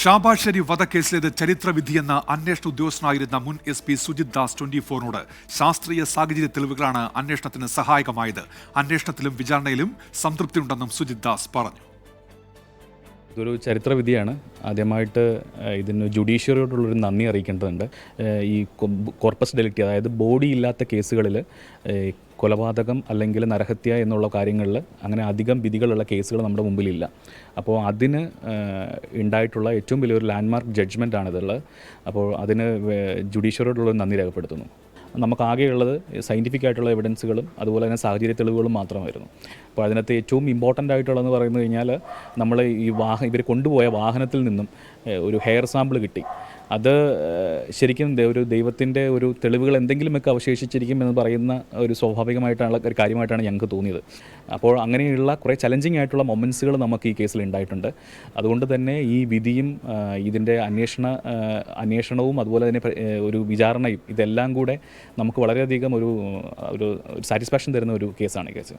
ഷാബാസ് ഷെരീഫ് വധക്കേസിലേത് ചരിത്രവിധിയെന്ന അന്വേഷണ ഉദ്യോഗസ്ഥനായിരുന്ന മുൻ SP സുജിത് ദാസ് 24നോട് ശാസ്ത്രീയ സാഹചര്യ തെളിവുകളാണ് അന്വേഷണത്തിന് സഹായകമായത്. അന്വേഷണത്തിലും വിചാരണയിലും സംതൃപ്തിയുണ്ടെന്നും സുജിത് ദാസ് പറഞ്ഞു. ഇതൊരു ചരിത്രവിധിയാണ്. ആദ്യമായിട്ട് ഇതിന് ജുഡീഷ്യറിയോടുള്ളൊരു നന്ദി അറിയിക്കേണ്ടതുണ്ട്. ഈ കോർപ്പസ് ഡെലിക്റ്റി, അതായത് ബോഡി ഇല്ലാത്ത കേസുകളിൽ കൊലപാതകം അല്ലെങ്കിൽ നരഹത്യ എന്നുള്ള കാര്യങ്ങളിൽ അങ്ങനെ അധികം വിധികളുള്ള കേസുകൾ നമ്മുടെ മുമ്പിലില്ല. അപ്പോൾ അതിന് ഉണ്ടായിട്ടുള്ള ഏറ്റവും വലിയൊരു ലാൻഡ്മാർക്ക് ജഡ്ജ്മെൻറ്റാണിതുള്ളത്. അപ്പോൾ അതിന് ജുഡീഷ്യറിയോടുള്ള നന്ദി രേഖപ്പെടുത്തുന്നു. നമുക്കാകെയുള്ളത് സയൻറ്റിഫിക് ആയിട്ടുള്ള എവിഡൻസുകളും അതുപോലെ തന്നെ സാഹചര്യ തെളിവുകളും മാത്രമായിരുന്നു. അപ്പോൾ അതിനകത്ത് ഏറ്റവും ഇമ്പോർട്ടൻ്റ് ആയിട്ടുള്ളതെന്ന് പറയുന്നു കഴിഞ്ഞാൽ നമ്മൾ ഈ ഇവർ കൊണ്ടുപോയ വാഹനത്തിൽ നിന്നും ഒരു ഹെയർ സാമ്പിൾ കിട്ടി. അത് ശരിക്കും ഒരു ദൈവത്തിൻ്റെ ഒരു തെളിവുകൾ എന്തെങ്കിലുമൊക്കെ അവശേഷിച്ചിരിക്കും എന്ന് പറയുന്ന ഒരു സ്വാഭാവികമായിട്ടുള്ള ഒരു കാര്യമായിട്ടാണ് ഞങ്ങൾക്ക് തോന്നിയത്. അപ്പോൾ അങ്ങനെയുള്ള കുറേ ചലഞ്ചിങ് ആയിട്ടുള്ള മൊമെൻറ്റ്സുകൾ നമുക്ക് ഈ കേസിൽ ഉണ്ടായിട്ടുണ്ട്. അതുകൊണ്ട് തന്നെ ഈ വിധിയും ഇതിൻ്റെ അന്വേഷണവും അതുപോലെ തന്നെ ഒരു വിചാരണയും ഇതെല്ലാം കൂടെ നമുക്ക് വളരെയധികം ഒരു സാറ്റിസ്ഫാക്ഷൻ തരുന്ന ഒരു കേസാണ് ഈ കേസ്.